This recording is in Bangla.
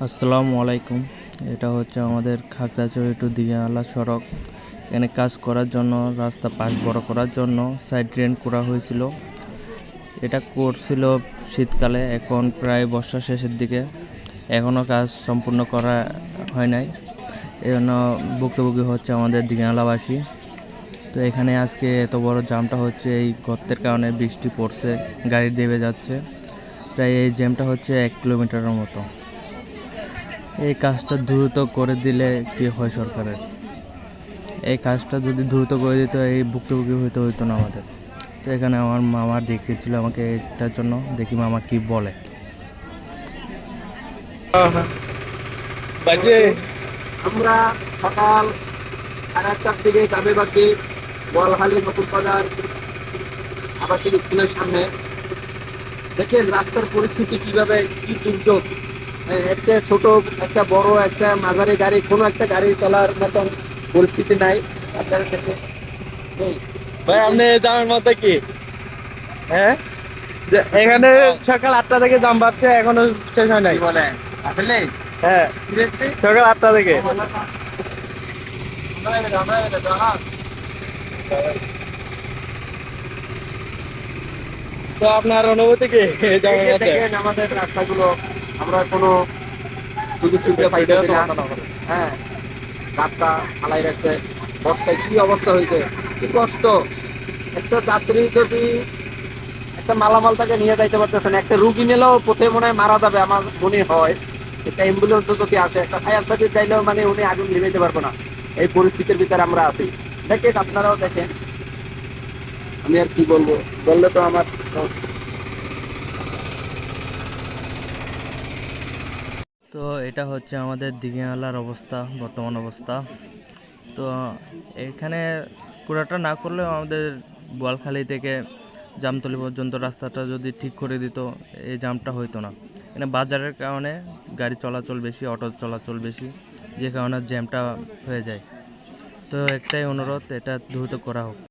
আসসালামু আলাইকুম। এটা হচ্ছে আমাদের খাগড়াছড়ি টু দিঘানালা সড়ক। এখানে কাজ করার জন্য রাস্তা পাশ বড় করার জন্য সাইড ড্রেন করা হয়েছিল। এটা করছিল শীতকালে, এখন প্রায় বর্ষার শেষের দিকে, এখনও কাজ সম্পূর্ণ করা হয় নাই। এই জন্য ভুক্তভোগী হচ্ছে আমাদের দিঘানালাবাসী। তো এখানে আজকে এত বড় জামটা হচ্ছে এই গর্তের কারণে। বৃষ্টি পড়ছে, গাড়ি দেবে যাচ্ছে, প্রায় এই জ্যামটা হচ্ছে 1 কিলোমিটারের মতো। এই কাজটা দ্রুত করে দিলে কি হয় সরকারের, এই কাজটা যদি দ্রুত করে দিত এই ভুক্তভোগী হইতে হইতো না আমাদের। তো এখানে আমার মামা ডেকেছিল আমাকে এটার জন্য, দেখি মামা কি বলে। বাজে আমরা সকাল 8:30টার দিকে যাবে বাকি বলহালি নতুন বাজার আবাসিক স্কুলের সামনে দেখেন রাস্তার পরিস্থিতি কিভাবে, কি দুর্যোগ। একটা ছোট, একটা বড়, একটা মাঝারি গাড়ি, কোনো একটা গাড়ি চলার মতন পরিস্থিতি নাই। আপনারা দেখে ভাই আপনি জামের মধ্যে কি হ্যাঁ যে এখানে সকাল 8টা থেকে জাম বাড়ছে, এখনো শেষ হয় নাই বলে আসলে। হ্যাঁ, সকাল 8টা থেকে। তো আপনার অনুভূতি কি দেখেন আমাদের রাস্তাগুলো, আমরা কোনো সুযোগ সুবিধা পাইতেছি না। হ্যাঁ, রাস্তা ফালাই রাখছে, বর্ষায় কি অবস্থা হয়েছে, কি কষ্ট। একটা যাত্রী যদি একটা মালামালটাকে নিয়ে যাইতে পারতেছে না, একটা রুগী নিলেও পথে মনে হয় মারা যাবে আমার মনে হয়। একটা অ্যাম্বুলেন্স যদি আসে, একটা ফায়ার সার্ভিস চাইলেও মানে উনি আগুন নিভাইতে পারবো না। এই পরিস্থিতির ভিতরে আমরা আছি। দেখেন আপনারাও দেখেন, আমি আর কি বলবো, বললে তো আমার। তো এটা হচ্ছে আমাদের দিঘিনালার অবস্থা, বর্তমান অবস্থা। তো এখানে পুরাটা না করলেও আমাদের বোয়ালখালী থেকে জামতলী পর্যন্ত রাস্তাটা যদি ঠিক করে দিত, এই জামটা হইতো না। এখানে বাজারের কারণে গাড়ি চলাচল বেশি, অটো চলাচল বেশি, যে কারণে জ্যামটা হয়ে যায়। তো একটাই অনুরোধ, এটা দ্রুত করা হোক।